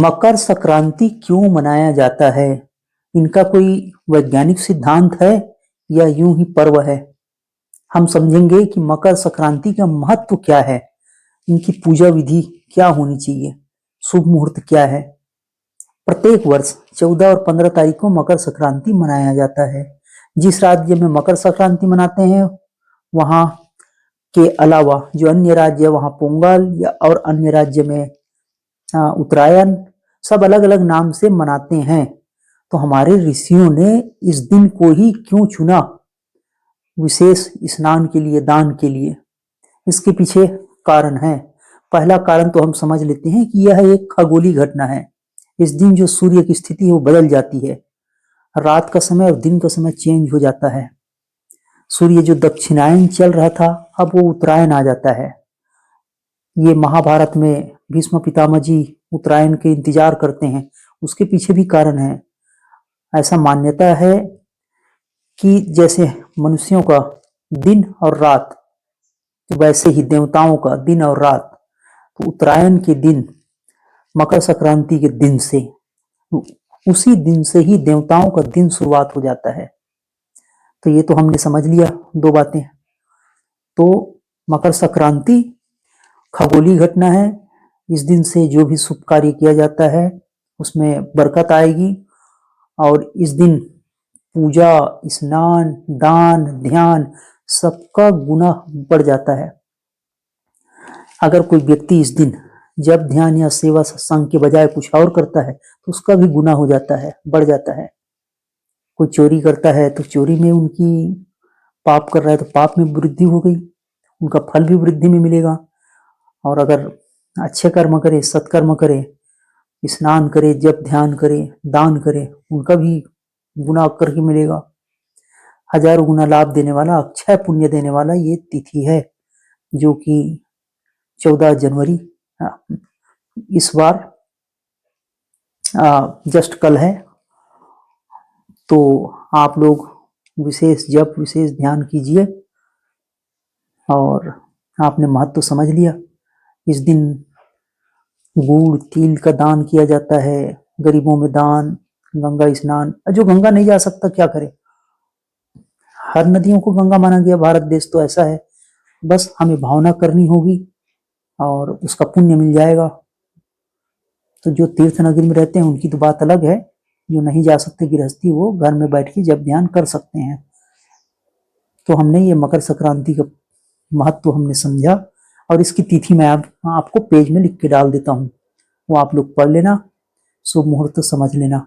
मकर संक्रांति क्यों मनाया जाता है? इनका कोई वैज्ञानिक सिद्धांत है या यूं ही पर्व है? हम समझेंगे कि मकर संक्रांति का महत्व क्या है, इनकी पूजा विधि क्या होनी चाहिए, शुभ मुहूर्त क्या है। प्रत्येक वर्ष 14 और 15 तारीख को मकर संक्रांति मनाया जाता है। जिस राज्य में मकर संक्रांति मनाते हैं वहां के अलावा जो अन्य राज्य है वहां पोंगल या और अन्य राज्य में उत्तरायण, सब अलग अलग नाम से मनाते हैं। तो हमारे ऋषियों ने इस दिन को ही क्यों चुना विशेष स्नान के लिए, दान के लिए? इसके पीछे कारण है। पहला कारण तो हम समझ लेते हैं कि यह एक खगोलीय घटना है। इस दिन जो सूर्य की स्थिति है वो बदल जाती है, रात का समय और दिन का समय चेंज हो जाता है। सूर्य जो दक्षिणायन चल रहा था अब वो उत्तरायण आ जाता है। ये महाभारत में भीष्म पितामह जी उत्तरायण के इंतजार करते हैं, उसके पीछे भी कारण है। ऐसा मान्यता है कि जैसे मनुष्यों का दिन और रात, वैसे ही देवताओं का दिन और रात। तो उत्तरायण के दिन, मकर संक्रांति के दिन से, उसी दिन से ही देवताओं का दिन शुरुआत हो जाता है। तो ये तो हमने समझ लिया दो बातें। तो मकर संक्रांति खगोलीय घटना है। इस दिन से जो भी शुभ कार्य किया जाता है उसमें बरकत आएगी और इस दिन पूजा, स्नान, दान, ध्यान सबका गुना बढ़ जाता है। अगर कोई व्यक्ति इस दिन जब ध्यान या सेवा सत्संग के बजाय कुछ और करता है तो उसका भी गुना हो जाता है, बढ़ जाता है। कोई चोरी करता है तो चोरी में उनकी, पाप कर रहा है तो पाप में वृद्धि हो गई, उनका फल भी वृद्धि में मिलेगा। और अगर अच्छे कर्म करे, सत्कर्म करे, स्नान करे, जप ध्यान करे, दान करे, उनका भी गुना करके मिलेगा। हजारों गुना लाभ देने वाला, अक्षय पुण्य देने वाला ये तिथि है जो कि 14 जनवरी इस बार जस्ट कल है। तो आप लोग विशेष जप, विशेष ध्यान कीजिए। और आपने महत्व तो समझ लिया। इस दिन गुड़ तिल का दान किया जाता है, गरीबों में दान, गंगा स्नान। जो गंगा नहीं जा सकता क्या करे? हर नदियों को गंगा माना गया, भारत देश तो ऐसा है। बस हमें भावना करनी होगी और उसका पुण्य मिल जाएगा। तो जो तीर्थ नगरी में रहते हैं उनकी तो बात अलग है, जो नहीं जा सकते गृहस्थी वो घर में बैठ के जब ध्यान कर सकते हैं। तो हमने ये मकर संक्रांति का महत्व हमने समझा और इसकी तिथि मैं आपको पेज में लिख के डाल देता हूँ, वो आप लोग पढ़ लेना, शुभ मुहूर्त समझ लेना।